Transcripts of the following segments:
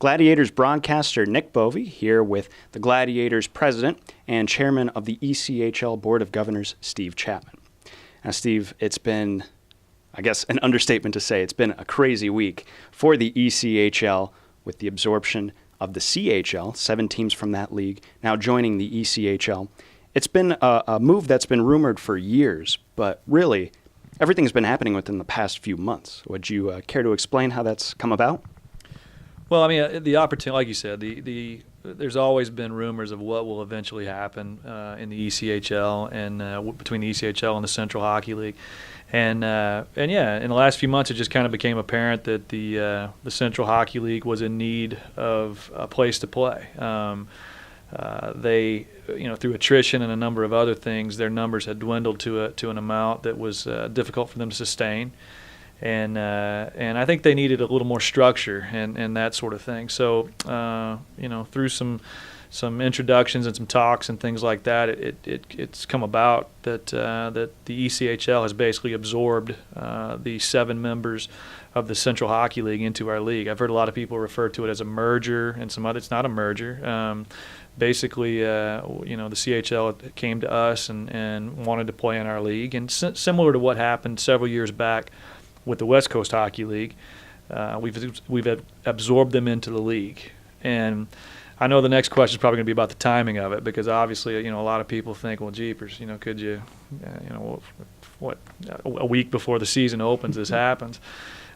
Gladiators Broadcaster Nick Bove here with the Gladiators President and Chairman of the ECHL Board of Governors, Steve Chapman. Now, Steve, it's been, I guess, an understatement to say it's been a crazy week for the ECHL with the absorption of the CHL, 7 teams from that league now joining the ECHL. It's been a move that's been rumored for years, but really everything's been happening within the past few months. Would you care to explain how that's come about? Well, I mean, the opportunity, like you said, there's always been rumors of what will eventually happen in the ECHL and between the ECHL and the Central Hockey League, and yeah, in the last few months, it just kind of became apparent that the Central Hockey League was in need of a place to play. They, through attrition and a number of other things, their numbers had dwindled to an amount that was difficult for them to sustain. And I think they needed a little more structure and that sort of thing. So, through some introductions and some talks and things like that, it's come about that the ECHL has basically absorbed the 7 members of the Central Hockey League into our league. I've heard a lot of people refer to it as a merger, and some other. It's not a merger. Basically, the CHL came to us and wanted to play in our league, and similar to what happened several years back with the West Coast Hockey League, we've absorbed them into the league. And I know the next question is probably going to be about the timing of it, because obviously, a lot of people think, well, jeepers, could you, a week before the season opens, this happens.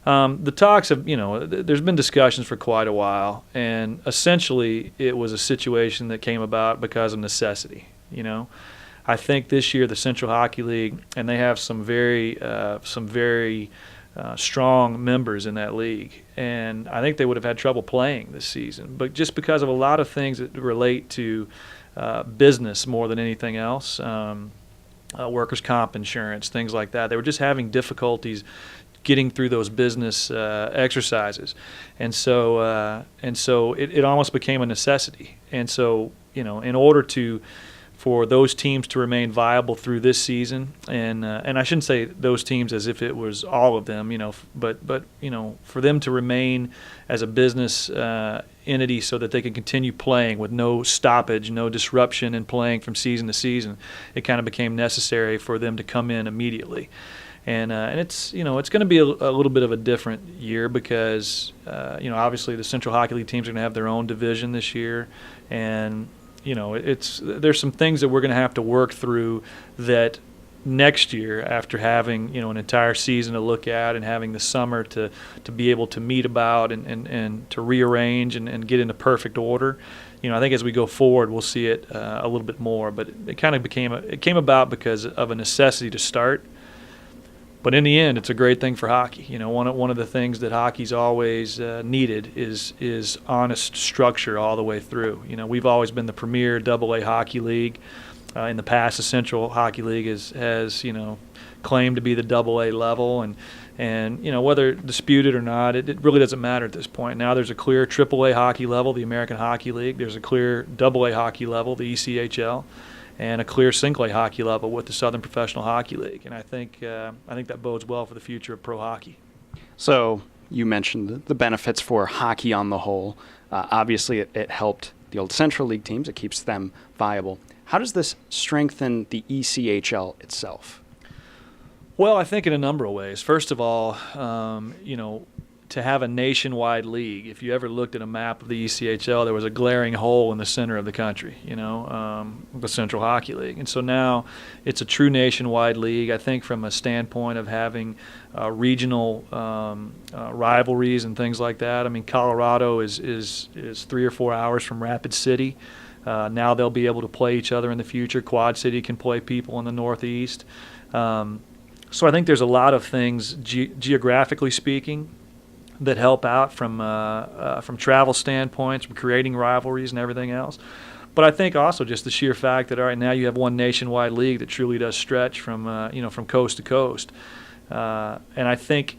The talks have, there's been discussions for quite a while, and essentially it was a situation that came about because of necessity, I think this year the Central Hockey League, and they have some very strong members in that league, and I think they would have had trouble playing this season. But just because of a lot of things that relate to business more than anything else, workers' comp insurance, things like that, they were just having difficulties getting through those business exercises, and so it almost became a necessity. And so in order for those teams to remain viable through this season, and I shouldn't say those teams as if it was all of them, but for them to remain as a business entity so that they can continue playing with no stoppage, no disruption in playing from season to season, it kind of became necessary for them to come in immediately. And it's it's going to be a little bit of a different year because obviously the Central Hockey League teams are going to have their own division this year, and there's some things that we're going to have to work through that next year, after having an entire season to look at and having the summer to be able to meet about and to rearrange and get into perfect order. I think as we go forward, we'll see it a little bit more. But it kind of came about because of a necessity to start. But in the end, it's a great thing for hockey. One of the things that hockey's always needed is honest structure all the way through. We've always been the premier AA hockey league. In the past, the Central Hockey League has claimed to be the AA level, and whether disputed or not, it really doesn't matter at this point. Now there's a clear AAA hockey level, the American Hockey League. There's a clear AA hockey level, the ECHL. And a clear single-A hockey level with the Southern Professional Hockey League. And I think that bodes well for the future of pro hockey. So you mentioned the benefits for hockey on the whole. Obviously, it helped the old Central League teams. It keeps them viable. How does this strengthen the ECHL itself? Well, I think in a number of ways. First of all, to have a nationwide league. If you ever looked at a map of the ECHL, there was a glaring hole in the center of the country, the Central Hockey League. And so now it's a true nationwide league. I think from a standpoint of having regional rivalries and things like that. I mean, Colorado is 3 or 4 hours from Rapid City. Now they'll be able to play each other in the future. Quad City can play people in the Northeast. So I think there's a lot of things geographically speaking that help out from travel standpoints, from creating rivalries and everything else. But I think also just the sheer fact that, all right, now you have one nationwide league that truly does stretch from from coast to coast. And I think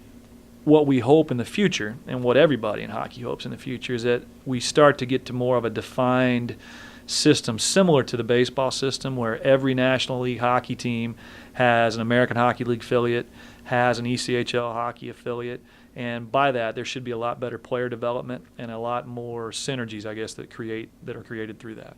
what we hope in the future, and what everybody in hockey hopes in the future, is that we start to get to more of a defined system similar to the baseball system, where every National League hockey team has an American Hockey League affiliate, has an ECHL hockey affiliate. And by that, there should be a lot better player development and a lot more synergies, I guess, that are created through that.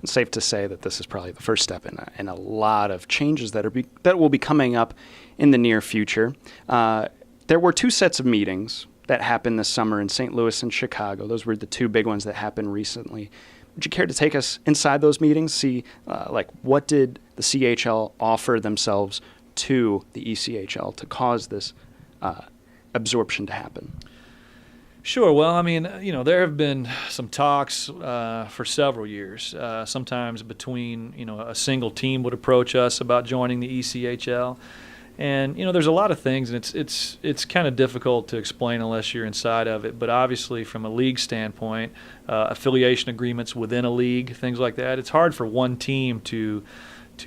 It's safe to say that this is probably the first step in a lot of changes that will be coming up in the near future. There were 2 sets of meetings that happened this summer in St. Louis and Chicago. Those were the 2 big ones that happened recently. Would you care to take us inside those meetings, see what did the CHL offer themselves to the ECHL to cause this absorption to happen? Sure. Well, I mean, there have been some talks for several years. Sometimes between, a single team would approach us about joining the ECHL. And, there's a lot of things, and it's kind of difficult to explain unless you're inside of it. But obviously, from a league standpoint, affiliation agreements within a league, things like that, it's hard for one team to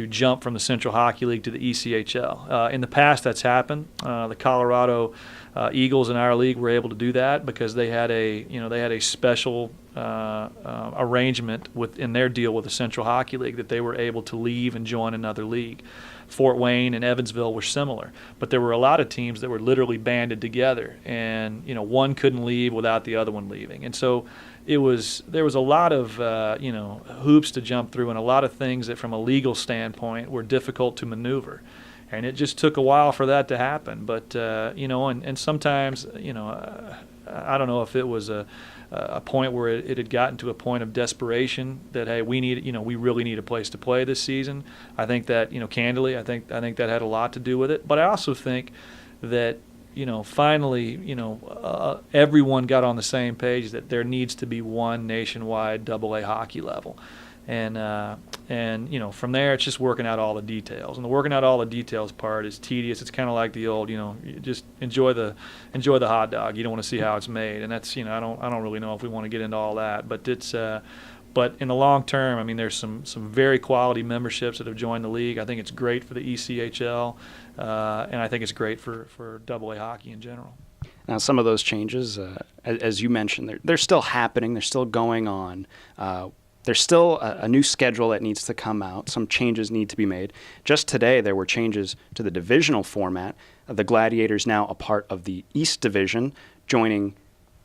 jump from the Central Hockey League to the ECHL. In the past, that's happened. The Colorado Eagles in our league were able to do that because they had a special arrangement in their deal with the Central Hockey League that they were able to leave and join another league. Fort Wayne and Evansville were similar, but there were a lot of teams that were literally banded together, and one couldn't leave without the other one leaving, and so there was a lot of hoops to jump through and a lot of things that from a legal standpoint were difficult to maneuver. And it just took a while for that to happen. But, and sometimes, I don't know if it was a point where it had gotten to a point of desperation that, hey, we really need a place to play this season. I think that, candidly, I think that had a lot to do with it. But I also think that, finally, everyone got on the same page that there needs to be one nationwide AA hockey level. And from there, it's just working out all the details. And the working out all the details part is tedious. It's kind of like the old, you just enjoy the hot dog. You don't want to see how it's made. And that's, I don't really know if we want to get into all that. But but in the long term, I mean, there's some very quality memberships that have joined the league. I think it's great for the ECHL, and I think it's great for AA hockey in general. Now, some of those changes, as you mentioned, they're still happening. They're still going on. There's still a new schedule that needs to come out. Some changes need to be made. Just today, there were changes to the divisional format. The Gladiators now a part of the East Division, joining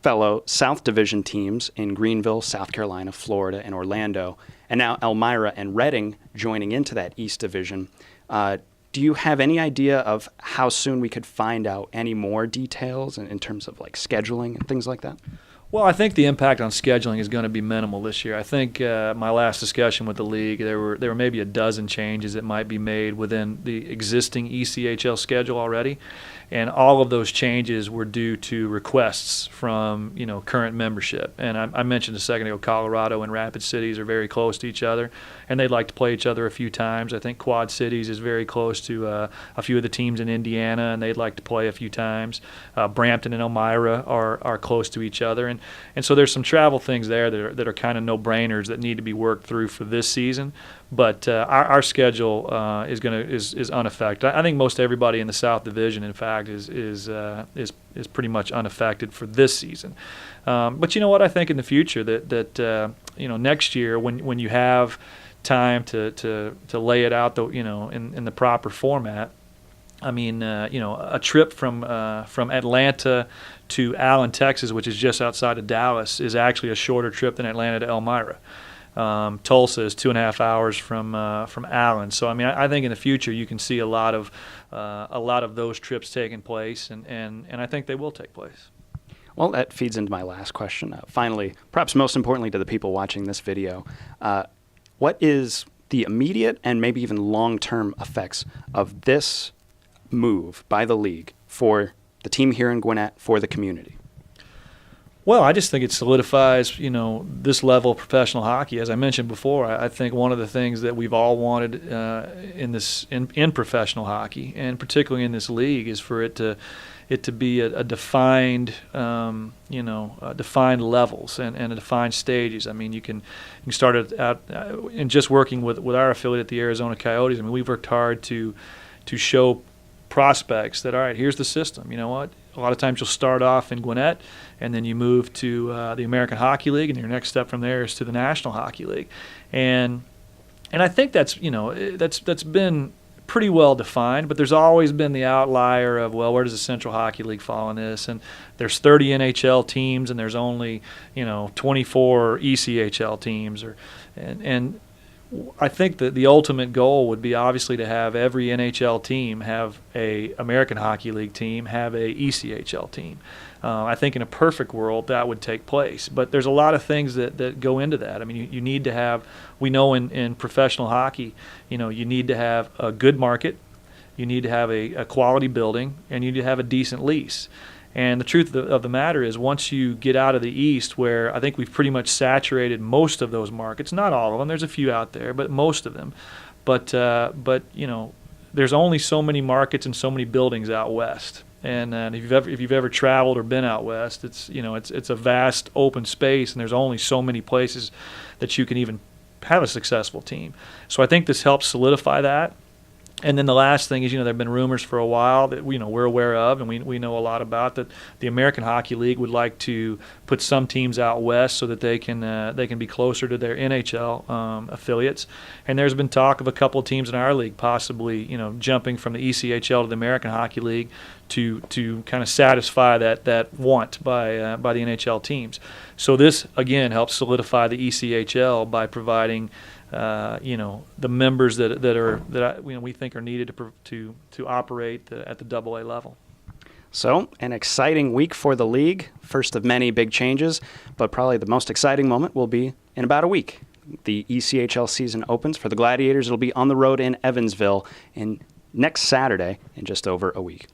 fellow South Division teams in Greenville, South Carolina, Florida, and Orlando. And now Elmira and Reading joining into that East Division. Do you have any idea of how soon we could find out any more details in terms of scheduling and things like that? Well, I think the impact on scheduling is going to be minimal this year. I think my last discussion with the league, there were maybe a dozen changes that might be made within the existing ECHL schedule already, and all of those changes were due to requests from current membership. And I mentioned a second ago, Colorado and Rapid Cities are very close to each other, and they'd like to play each other a few times. I think Quad Cities is very close to a few of the teams in Indiana, and they'd like to play a few times. Brampton and Elmira are close to each other, and so there's some travel things there that are kind of no-brainers that need to be worked through for this season. But our schedule is unaffected. I think most everybody in the South Division, in fact, is pretty much unaffected for this season. But you know what? I think in the future that next year when you have time to lay it out in the proper format. I mean, a trip from Atlanta to Allen, Texas, which is just outside of Dallas, is actually a shorter trip than Atlanta to Elmira. Tulsa is 2.5 hours from Allen. So I mean, I think in the future you can see a lot of those trips taking place, and I think they will take place. Well, that feeds into my last question. Finally, perhaps most importantly to the people watching this video, what is the immediate and maybe even long-term effects of this move by the league for the team here in Gwinnett, for the community? Well, I just think it solidifies, this level of professional hockey. As I mentioned before, I think one of the things that we've all wanted in professional hockey, and particularly in this league, is for it to be a defined, defined levels and defined stages. I mean, you can start it out in just working with our affiliate, the Arizona Coyotes. I mean, we've worked hard to show prospects that, all right, here's the system. You know what? A lot of times you'll start off in Gwinnett, and then you move to the American Hockey League, and your next step from there is to the National Hockey League, and I think that's been pretty well defined, but there's always been the outlier of, well, where does the Central Hockey League fall in this? And there's 30 NHL teams, and there's only 24 ECHL teams, and I think that the ultimate goal would be obviously to have every NHL team have a American Hockey League team, have a ECHL team. I think in a perfect world that would take place. But there's a lot of things that go into that. I mean, you need to have, we know in professional hockey, you need to have a good market, you need to have a quality building, and you need to have a decent lease. And the truth of the matter is, once you get out of the East, where I think we've pretty much saturated most of those markets, not all of them, there's a few out there, but most of them. But there's only so many markets and so many buildings out West. And if you've ever traveled or been out West, it's a vast open space, and there's only so many places that you can even have a successful team. So I think this helps solidify that. And then the last thing is, there have been rumors for a while that we're aware of, and we know a lot about, that the American Hockey League would like to put some teams out west so that they can be closer to their NHL affiliates. And there's been talk of a couple of teams in our league possibly jumping from the ECHL to the American Hockey League to kind of satisfy that want by the NHL teams. So this again helps solidify the ECHL by providing the members that we think are needed to operate at the AA level. So, an exciting week for the league, first of many big changes, but probably the most exciting moment will be in about a week. The ECHL season opens for the Gladiators. It'll be on the road in Evansville next Saturday in just over a week.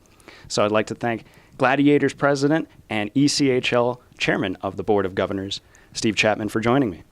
So I'd like to thank Gladiators President and ECHL Chairman of the Board of Governors, Steve Chapman, for joining me.